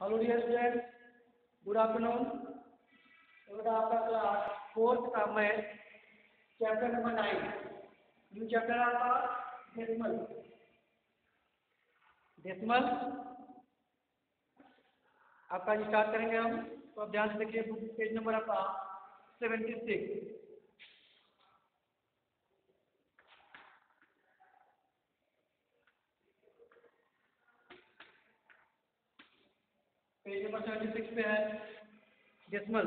Hello dear student, good afternoon. तो बेटा आपका क्लास 4th का math chapter number 9 new chapter आपका डेसिमल। डेसिमल आपका स्टार्ट करेंगे हम। तो आप ध्यान से देखिए, पेज नंबर आपका 76। पेज नंबर 76 पे है डेसिमल।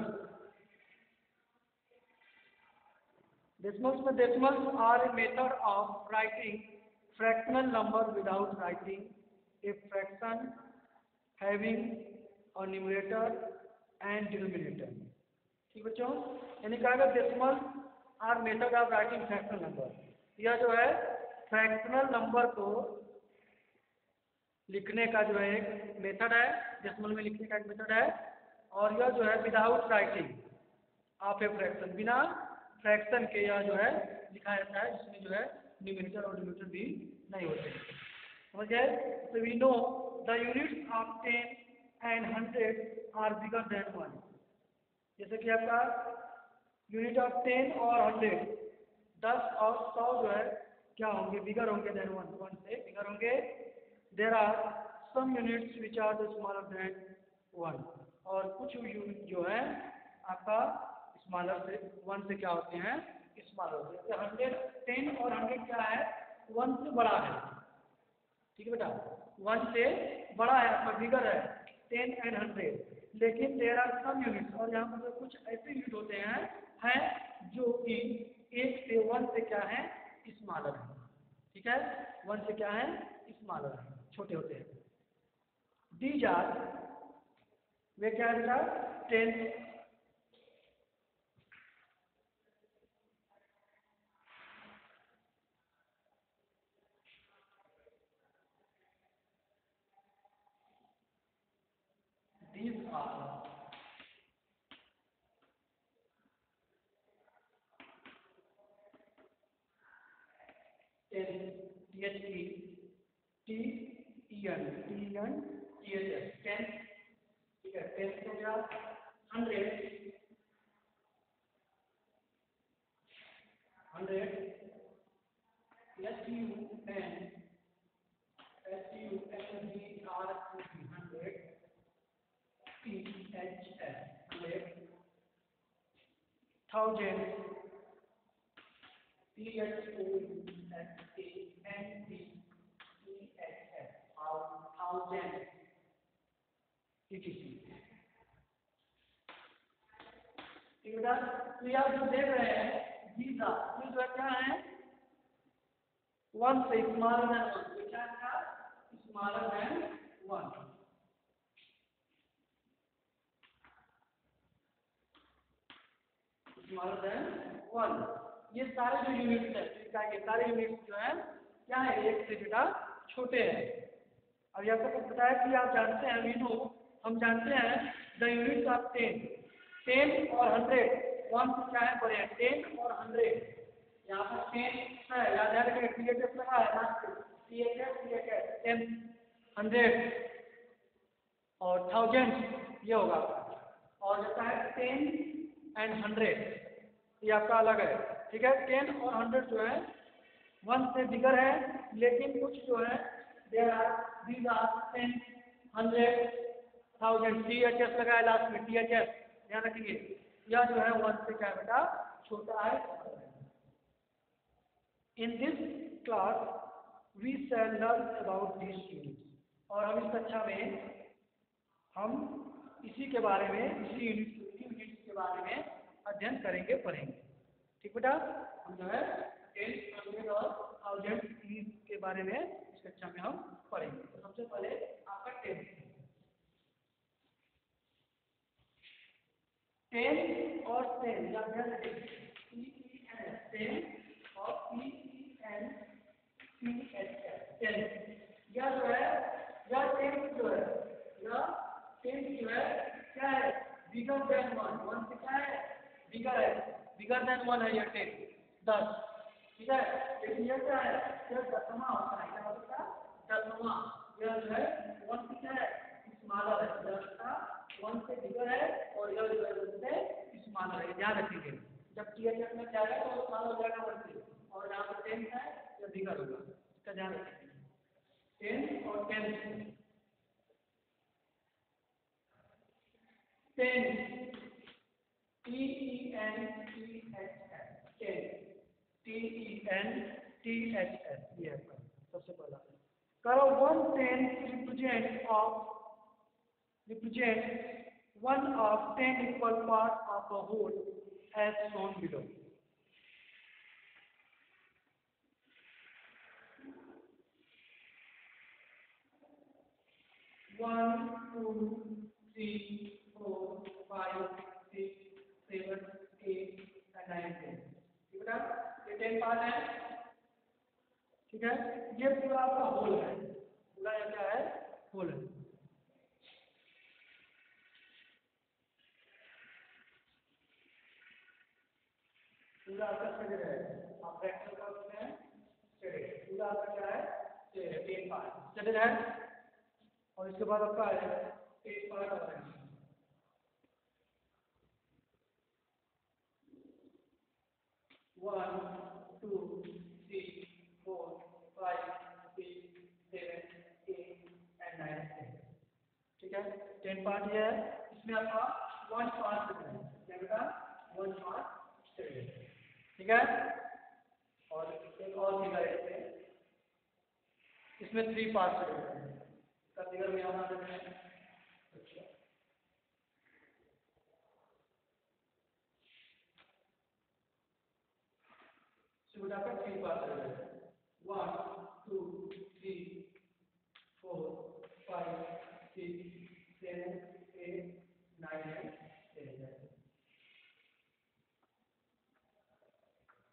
Decimals में decimals are a method of writing fractional number without writing a fraction having a numerator and denominator। ठीक बच्चों, यानी कहा गया decimal are method of writing fractional number. यह जो है फ्रैक्शनल नंबर को लिखने का जो है एक मेथड है, डेसिमल में लिखने का एक मेथड है। और यह जो है without writing of a fraction, बिना फ्रैक्शन के यह जो है लिखा जाता है, जिसमें जो है न्यूमरेटर और डिनोमिनेटर भी नहीं होते। समझ गए? तो we know the units of 10 and 100 are bigger than 1। जैसे कि आपका यूनिट ऑफ 10 और 100, 10 और 100 जो है क्या होंगे, बिगर होंगे देन 1, 1 से बिगर होंगे। There are some units which are the smaller than 1, और कुछ यूनिट जो है आपका स्मॉलर से 1 से क्या होते हैं, स्मॉलर होते हैं। 100, 10 और 100 क्या है, 1 से बड़ा है। ठीक है बेटा, 1 से बड़ा है, आपका बिगर है 10 एंड 100। लेकिन देयर आर सम यूनिट्स, और यहाँ पर कुछ ऐसे यूनिट होते हैं जो कि 1 से 1 से क्या है, स्मॉलर है। ठीक है, 1 से क्या है, स्मॉलर है, छोटे होते हैं। दीज आर, वे क्या है बेटा, 10 these are THE, TEN, THS, 10। ठीक है, 10 हो गया। 100, 100, SUN, SUNDR, 100, THS, 100, 1000, THOUSAND, 1000, etc। ठीक है, तो आप जो देख रहे हैं जीजा, ये जो क्या है, 1 से स्मॉलर देन 1, तो क्या था, स्मॉलर देन 1। स्मॉलर देन 1, ये सारे जो यूनिट्स है, ये सारे यूनिट्स जो है क्या है, 1 से बेटा छोटे हैं। अब यह तो बताया कि आप जानते हैं, वीनो हम जानते हैं द यूनिट्स ऑफ 10 और 100, 1 से क्या है, बड़े हैं, 10 और 100। यहाँ पर 10 है, याद है, THS लगा है ना, THS 10, 100 और 1000 ये होगा। और जैसा है 10 एंड 100 ये आपका अलग है। ठीक है, 10 और 100 जो है 1 से बिगर है, लेकिन कुछ जो है there are, these are 10, 100, 1000, THS लगा है लास्ट में, THS ध्यान रखिए। यह जो है 1 से क्या बेटा, छोटा है। In this class we shall learn about this units, और हम इस कक्षा में हम इसी के बारे में, इसी यूनिट्स के बारे में अध्ययन करेंगे, पढ़ेंगे। ठीक बेटा, हम जो है 10, 100 और 1000 के बारे में इस कक्षा में हम पढ़ेंगे। तो सबसे पहले आपका 10 और 10 या 10 और PEN, यह जो है, यह 10 जो है, यह 10 जो है क्या है, बिगर देन 1 से क्या है, बिगर है, बिगर देन 1 है यह 10। ठीक है, लेकिन यह क्या है, यह दसवां होता है, क्या होता है, दसवां। यह जो है 1 से क्या है, स्मॉलर है, 1 से बिगर है और यह जो है 1 से स्मॉलर है, ध्यान रखेंगे। जब THF में जाएगा तो स्मॉल हो जाएगा 1 से, और यहाँ पे 10 है या बिगर होगा, इसका ध्यान रखेंगे। 10 और 10 10 TENTHS ये है सबसे पहला। करो 110 represent one of 10 equal parts of a whole as shown below. One, two, three, four, five, six, seven, 8 and 9, 10। ठीक है, ये 10 पार्ट है। ठीक है, ये पूरा आपका होल है, पूरा ये क्या है, होल है। पूरा आपका स्टैंडर्ड है, आप फ्रैक्शन का उसमें है स्टैंडर्ड, पूरा आपका क्या है, 10 पार्ट स्टैंडर्ड है। और इसके बाद आपका है 8 पार्ट और है। 1, 2, 3, 4, 5, 6, 7, 8 and 9, 10। ठीक है, 10 पार्ट ये है। इसमें आपका 1 पार्ट है, क्या बेटा, 1 पार्ट है। ठीक है, और एक और फिगर है, इसमें 3 पार्ट है, इसका फिगर में यहाँ देते हैं। अच्छा, so आपका 3 पार्ट है, 1, 2, 3, 4, 5, 6, 7, 8, 9 and 10।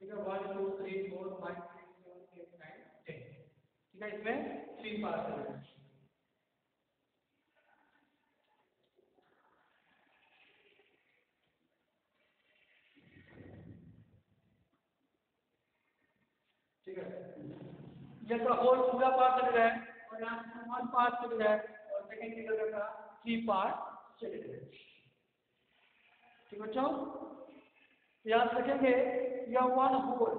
ठीक है, 1, 2, 3, 4, 5, 6, 7, 8, 9, 10। ठीक है, इसमें 3 पार्ट है। ठीक है, ये का होल पूरा पार्ट चल रहा है, और यहाँ पे 1 पार्ट चल रहा है, और सेकंड फिगर का 3 पार्ट चल रहा है। ठीक है बच्चों, याद रखेंगे यह 1 होल,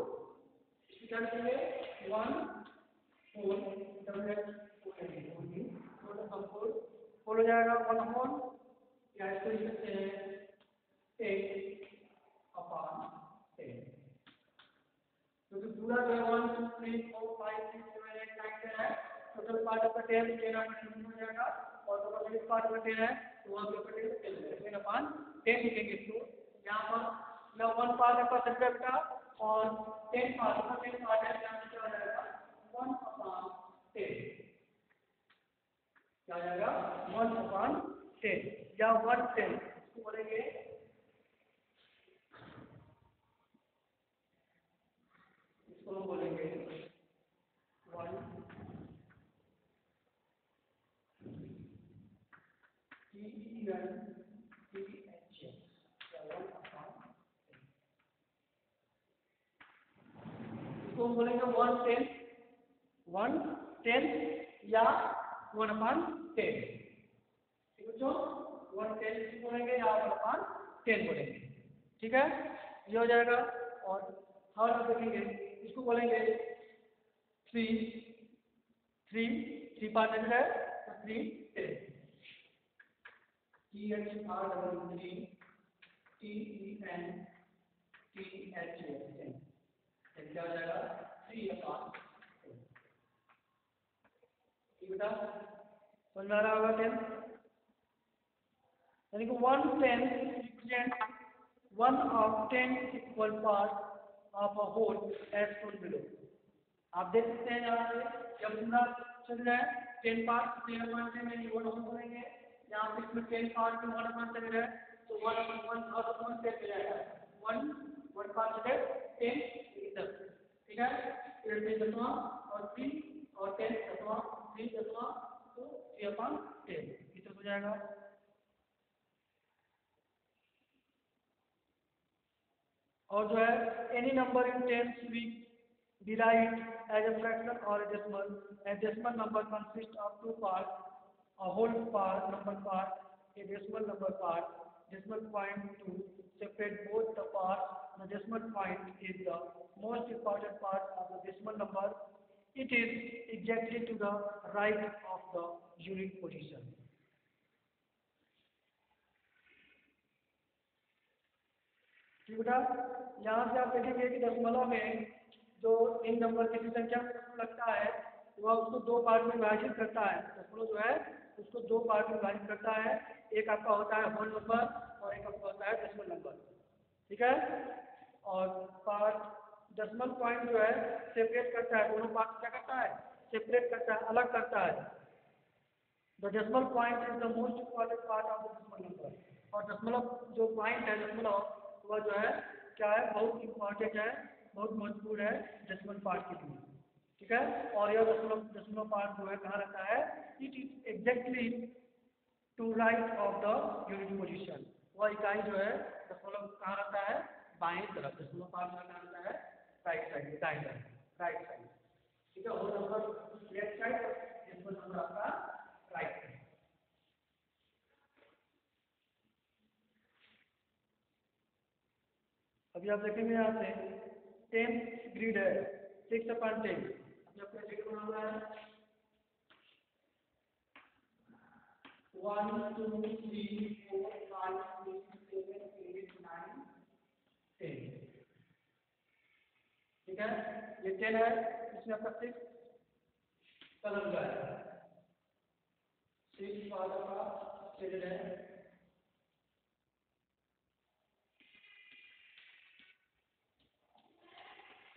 क्या लिखेंगे, 1 होल, होल हो जाएगा 1 होल, या इसको लिख सकते हैं 8/10। क्योंकि पूरा जो है 1, 2, 3, 4, 5, 6, 7, 8, 9, 10 है, टोटल पार्ट आपका 10 हो जाएगा, और टोटल पार्ट का 10 है तो वहाँ पे 10/10 लिखेंगे इसको। यहाँ पर यह 1 पार्ट आपका सेंटर का, और 10 पार्ट है, यहाँ पे क्या हो जाएगा 1/10, क्या हो जाएगा 1/10 या 1/10 इसको बोलेंगे, इसको हम बोलेंगे 1 इसको हम बोलेंगे 1/10 या 1/10। ठीक है, 1/10 इसको बोलेंगे या 1/10 बोलेंगे। ठीक है, ये हो जाएगा। और थर्ड आप देखेंगे, इसको बोलेंगे 3 पार्ट है तो 3 10, THR3 TENTHS, क्या हो जाएगा 3/10। ठीक बेटा, समझ में आ रहा होगा 10, यानी कि 1/10 represent one of 10 equal parts of a whole as shown below। आप देख सकते हैं यहाँ पे जब पूरा चल रहा है 10 पार्ट 10/10 में 1 होल करेंगे, यहाँ पे इसमें 10 पार्ट में 1/1 चल रहा है तो 1/1 10 जाएगा, 1 पार्ट है 10 इधर। ठीक है, फिर 10 और 3 और 10 3 तो 3/10 इधर हो जाएगा। और जो है any number in tens we derive as a fraction और decimal. A decimal number consists of 2 parts, a whole part, number part a decimal number part, decimal point to separate both the parts. The decimal point is the most important part of the decimal number. It is exactly to the right of the unit position. ठीक बेटा, यहाँ से आप देखेंगे कि दशमलव में जो इन नंबर की संख्या में लगता है वह उसको दो पार्ट में विभाजित करता है। दशमलव जो है उसको दो पार्ट में विभाजित करता है। एक आपका होता है होल नंबर और एक आपका होता है डेसिमल नंबर। ठीक है, और पार्ट डेसिमल पॉइंट जो है सेपरेट करता है, दोनों पार्ट क्या करता है, सेपरेट करता है, अलग करता है। The decimal point is the most important part of the decimal number. और दशमलव जो पॉइंट है दशमलव वह जो है क्या है, बहुत इम्पॉर्टेंट है, बहुत महत्वपूर्ण है डेसिमल पार्ट के लिए। ठीक है, और यह दशमलव पार्ट जो है कहाँ रहता है, it is exactly to right of the unit position. वह इकाई जो है दशमलव कहाँ रहता है, बाएं तरफ। दशमलव पार्ट में कहाँ रहता है, राइट साइड, दाएं तरफ, राइट साइड। ठीक है, whole number left side, decimal number आपका राइट साइड। अभी आप देखेंगे यहाँ से 10 ग्रिड है, 6/10। अभी आपका ग्रिड बना हुआ है 1 2 3 4 5 6 7 8 9 10। ठीक है, ये 10 है, इसमें आपका 6 कलर का है, 6 पावर का शेडेड है।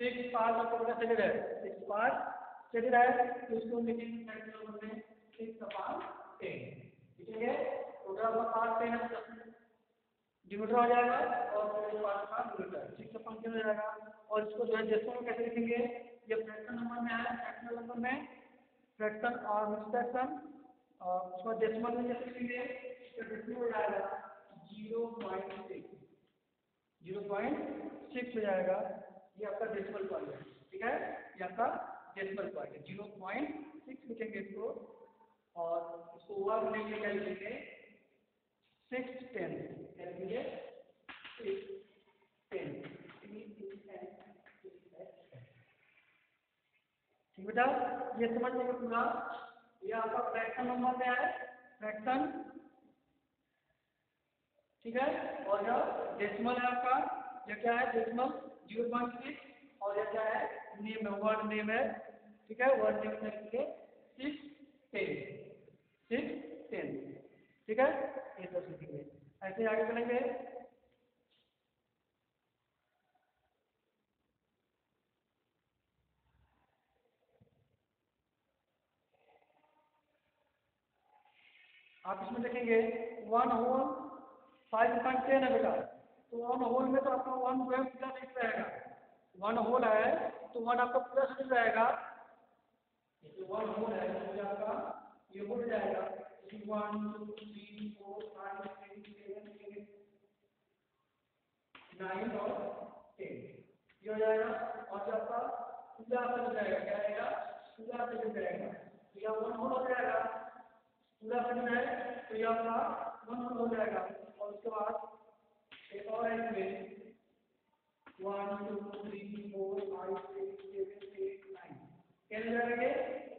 सिक्स पार्ट आपका बड़ा शेडेड है, 6 पार्ट शेडेड है, तो इसको लिखेंगे कैपिटल नंबर में 6/10। ठीक है, टोटल आपका पार्ट 10 है, डिमीटर हो जाएगा और फिर पार्ट का डिमीटर 6/10 हो जाएगा। और इसको जो है डेसिमल में कैसे लिखेंगे, ये फ्रैक्शन नंबर में है, फ्रैक्शनल नंबर में फ्रैक्शन और मिक्स फ्रैक्शन। और उसको डेसिमल में कैसे लिखेंगे, तो डेसिमल हो जाएगा 0.6, 0.6 हो जाएगा। ये आपका डेसिमल पॉइंट है। ठीक है, ये आपका डेसिमल पॉइंट है, 0.6 लिखेंगे इसको। और इसको ओवर में लेंगे, क्या लिखेंगे 6/10, क्या लिखेंगे 6/10। ठीक बेटा, ये समझ में पूरा। ये आपका फ्रैक्शन नंबर में है, फ्रैक्शन। ठीक है, और यह डेसिमल है आपका, यह क्या है डेसिमल 0.6। और यह क्या है, नेम है, वर्ड नेम है। ठीक है, वर्ड नेम में लिखिए 6/10, 6/10। ठीक है, ये सब सीखेंगे, ऐसे आगे चलेंगे। आप इसमें देखेंगे 1 होल 5/10 है बेटा, तो 1 होल में तो आपका 1 जो है पूरा नहीं रहेगा। 1 होल है तो 1 आपका पूरा नहीं रहेगा। ये 1 होल है तो आपका ये हो जाएगा 1 2 3 4 5 6 7 8 9 और 10, ये हो जाएगा। और जो आपका पूरा बन जाएगा, क्या आएगा, पूरा बन जाएगा। तो यह 1 होल हो जाएगा, पूरा बन है तो यह आपका 1 होल हो जाएगा। और उसके बाद एक और है इसमें 1 2 3 4 5 6 7 8 9 10 जाएंगे।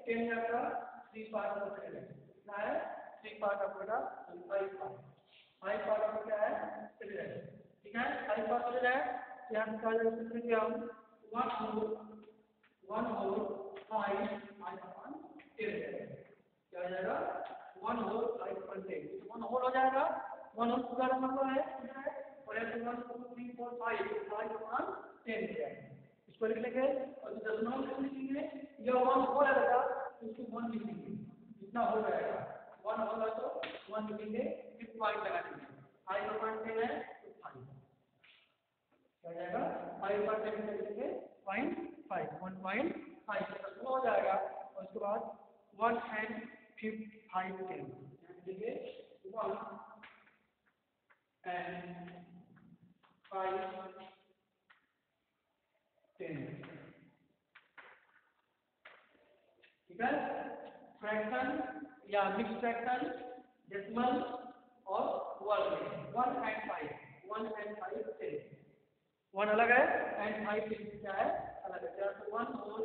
10 में आपका 3 पार्ट होता है, कितना है 3 पार्ट आपका 5 पार्ट, 5 पार्ट आपका क्या है चले जाए। ठीक है, 5 पार्ट चले जाए, यहाँ से क्या जाएगा लिखेंगे हम 1 होल 5 5/10 क्या हो जाएगा 1 होल 5/10। 1 होल हो जाएगा, 1 होल पूरा नंबर है, और ऐसे 1 2 3 4 5/10 हो जाएगा। इसको लिख लेंगे। और जो दशमलव लिख लिखेंगे, यह 1 होल है बेटा, उसको 1 लिखेंगे, इतना हो जाएगा। 1 होल है तो 1 लिखेंगे, फिर पॉइंट लगा देंगे, 5/10 है तो 5 क्या हो जाएगा, 5/10 लिखेंगे 0.5, 1.5 दशमलव हो जाएगा। और उसके बाद 1 and 5/10 लिखेंगे 1 and 5/10। ठीक है, फ्रैक्शन या मिक्स फ्रैक्शन, डेसिमल 1 अलग है एंड 5 क्या है अलग है। तो 1 होल,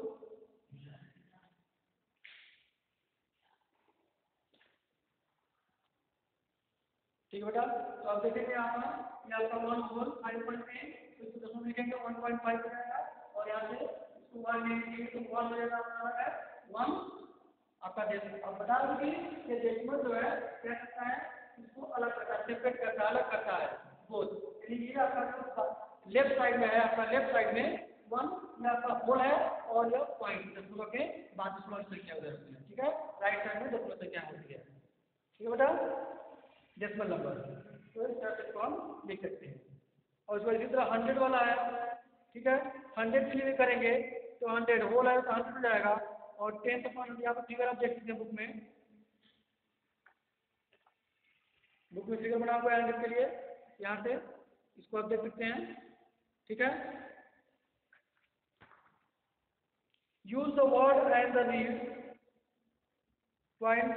ठीक है बेटा। तो आप देखेंगे यहाँ पर ये आपका 1 होल 5.10, तो इसको दशमलव लिखेंगे 1.5 हो जाएगा, और यहाँ से इसको 1 लिखेंगे तो 1 हो जाएगा आपका है 1 आपका डेसिमल। अब बता दो कि ये डेसिमल जो है क्या करता है, इसको अलग करता है, सेपरेट करता है, अलग करता है बोथ। यानी ये आपका लेफ्ट साइड में है, आपका लेफ्ट साइड में 1 ये आपका होल है और यह पॉइंट दशमलव के बाद दशमलव संख्या उधर होती है, ठीक है। राइट साइड में दशमलव संख्या होती है, ठीक है बेटा, डेसिमल नंबर। तो इस तरह से इसको हम लिख सकते हैं। और उसके बाद इसी तरह 100 वाला है, ठीक है। 100 के लिए भी करेंगे तो 100 होल है तो 100 हो जाएगा, और 10/100 यहाँ पर फिगर आप देख सकते हैं बुक में फिगर बना हुआ है 100 के लिए, यहाँ से इसको आप देख सकते हैं, ठीक है। Use the word and the read point,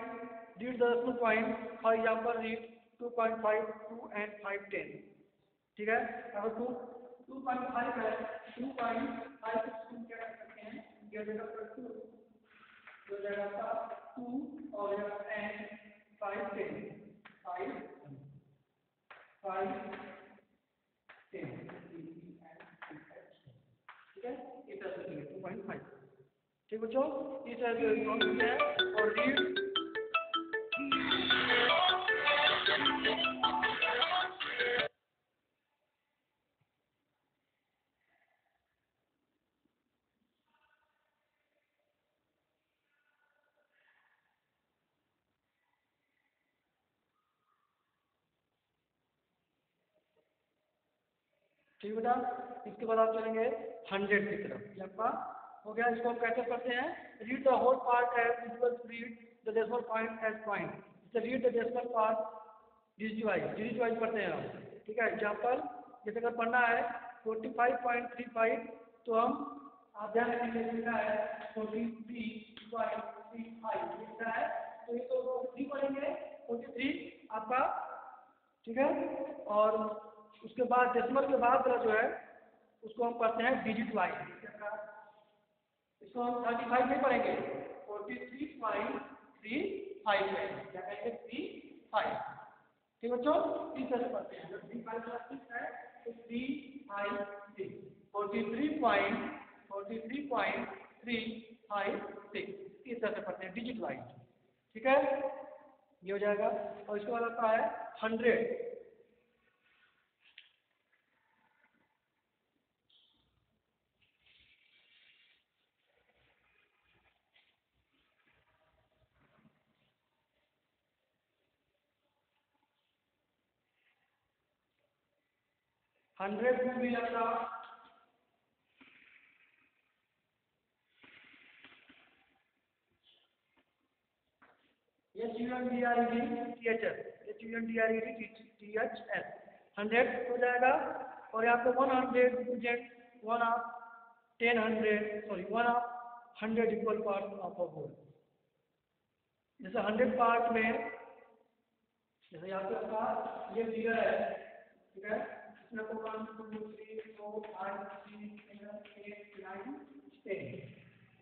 read the decimal point, for example read 2.5, 2 and 5, 10, ठीक है। अगर 2.5 है, 2.5 को क्या कर सकते हैं, ये जगह 2 जो जगह का 2 और एंड 5, 10, 5, 5, 10, ठीक है। इस तरह से 2.5, ठीक बच्चों, इस तरह से हम है। और रीड ठीक बेटा। इसके बाद आप चलेंगे 100 की तरफ, ये आपका हो गया। इसको हम कैसे करते हैं, read the whole part as equal to read the decimal point as point, जैसे read the decimal part digit wise पढ़ते हैं हम, ठीक है। एग्जाम्पल जैसे अगर पढ़ना है 45.35, तो हम आप ध्यान रखेंगे लिखा है 43.35 लिखा है, तो ये तो 3 पढ़ेंगे 43 आपका, ठीक है। और उसके बाद डेसिमल के बाद वाला जो है उसको हम पढ़ते हैं डिजिट वाइज, इसको हम 35 नहीं पढ़ेंगे, 43.35 क्या कहेंगे 35, ठीक बच्चों। इस तरह से पढ़ते हैं, जब 35 है तो 356, 43.356 इस तरह से पढ़ते हैं डिजिट वाइज, ठीक है। ये हो जाएगा। और इसके बाद आता है 100, 100 में भी आता HUNDREDTHS 100 हो जाएगा। और यहाँ पे 100 represent 1 of 100 equal part of a whole. जैसे 100 पार्ट में, जैसे यहाँ पे आपका ये फिगर है, ठीक है, इसमें आपको 1 2 3 4 5 6 7 8 9 10,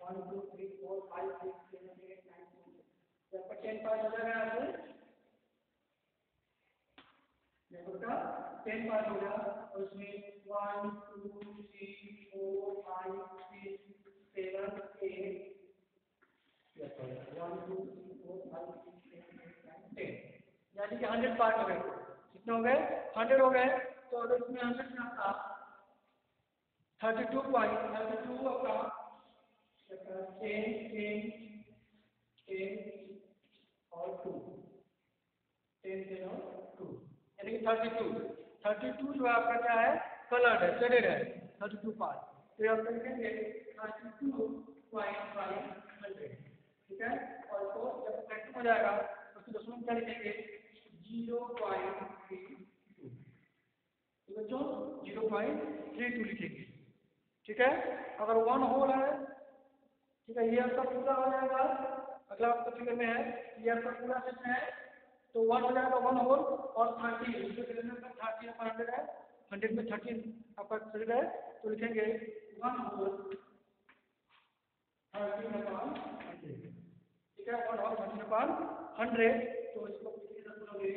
1 2 3 4 5 6 7 8 9 10 आपका 10 पार्ट हो जाएगा। यहाँ से देखो का 10 पार्ट हो गया, और उसमें 1 2 3 4 5 6 7 8 1 2 3 4 5 6 7 8 9 10, यानी कि 100 पार्ट हो गए। कितने हो गए, 100 हो गए। तो अगर इसमें 100 में आपका 32 आपका 10 10 10 और 2, 10 10 और 2, यानी कि 32 जो आपका क्या है, कलर्ड है, शेडेड है 32 पार्ट। तो आप लिखेंगे 32.500, ठीक है। और इसको जब प्रैक्टिस हो जाएगा तो उसको दशमलव क्या लिखेंगे 0.32, बच्चों 0.32 लिखेंगे, ठीक है। अगर 1 होल है, ठीक है, ये आपका पूरा हो जाएगा। अगला आपका फिगर में है, ये आपका पूरा सेट है, तो 1 हो जाएगा 1 होल, और 30 30 100 है 100 में 13 आपका सही है, तो लिखेंगे 1 होल 13/100, ठीक है, 1 होल 13/100, तो इसको कितने बोलोगे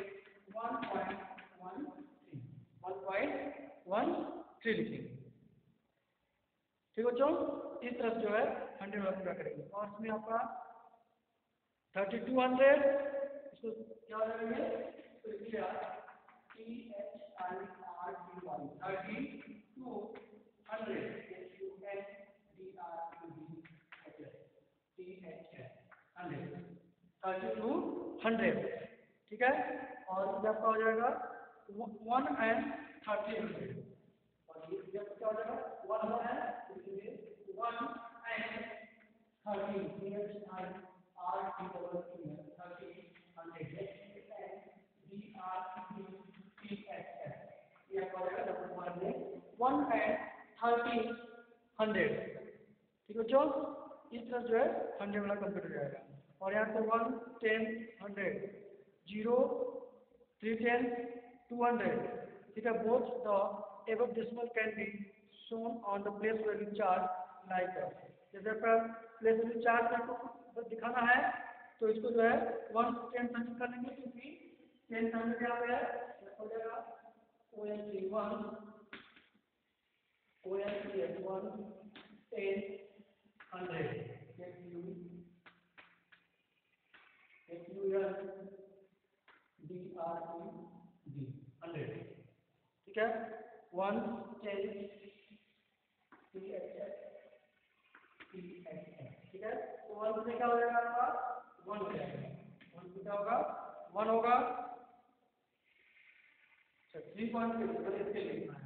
1.13 लिखेंगे, ठीक है बच्चों। इस तरह से जो है 100 वाला पूरा करेंगे। और इसमें आपका 3200, इसको क्या करेंगे, तो लिखिए THR3200, ठीक है। और ये आपका हो जाएगा 1 and 1300, और ये क्या हो जाएगा 1 and 13, ठीक है बच्चों। इस तरह जो है 100 वाला कंप्लीट हो जाएगा। और यहाँ पे 1, 10, 100, 0, 3, 10, 200, ठीक है। Both the above decimal can be shown on the place value chart like that। जैसे आपका प्लेस वैल्यू चार्ट आपको दिखाना है, तो इसको जो है 1 से 10 तक कर लेंगे, क्योंकि 10 100 यहाँ पे है, हो जाएगा ON31, ON31, 10, 100, DRED, 100, ठीक है। 1, 10, ठीक है। तो 1 से क्या हो जाएगा आपका 1 हो जाएगा, 1 से क्या होगा 1 होगा, 3.5 इसके लिए लिखना है।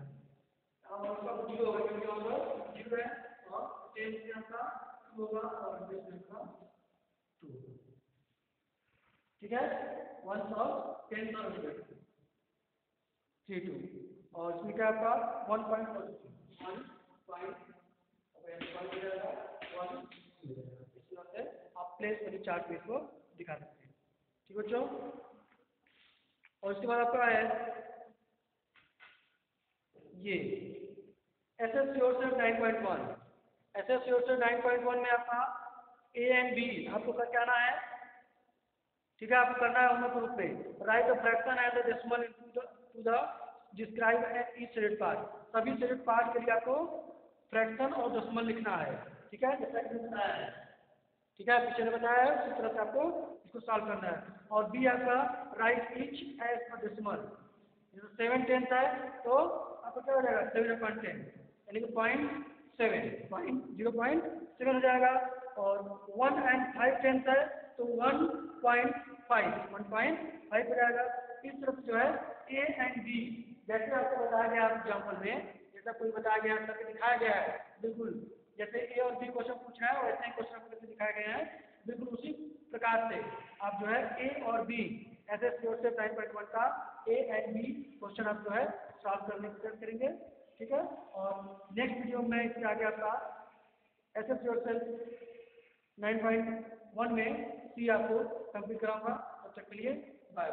अब आपका 0 होगा, क्योंकि होगा 0 है, और 10 से आपका 2 होगा, और 100 से आपका 2, ठीक है। 1 और 10 और 32, और इसमें क्या आपका 1.1 आप प्लेस वाली चार्ट में इसको दिखा सकते हैं, ठीक है बच्चों। और इसके बाद आपका है ये SS योरसेल्फ 9.1। SS योरसेल्फ 9.1 में आपका A and B आपको क्या करना है, ठीक है, आपको करना है उनमें ग्रुप में write the fraction and the decimal to the describe at each shaded part. सभी शेडेड पार्ट के लिए आपको फ्रैक्शन और डेसिमल लिखना है, ठीक है, जैसा कि बताया है, ठीक है, पीछे ने बताया है, उसी तरह से आपको इसको सॉल्व करना है। और बी आपका write each as a decimal, 7/10 है, तो आपका क्या हो जाएगा 7/10, यानी कि 0.7 हो जाएगा। और 1 and 5/10 है, तो 1.5 हो जाएगा। इस तरफ जो है A and B, जैसे आपको बताया गया एग्जाम्पल में, जैसा कोई बताया गया करके दिखाया गया है, बिल्कुल जैसे A और B क्वेश्चन पूछा है वैसे ही क्वेश्चन करके दिखाए गए हैं, बिल्कुल उसी प्रकार से आप जो है A और B SS योरसेल्फ 9.1 का A and B क्वेश्चन आप जो है सॉल्व करने की कोशिश करेंगे, ठीक है। और नेक्स्ट वीडियो में इसके आगे आपका SS योरसेल्फ 9.1 में C आपको कंप्लीट कराऊंगा। तब तक के लिए बाय।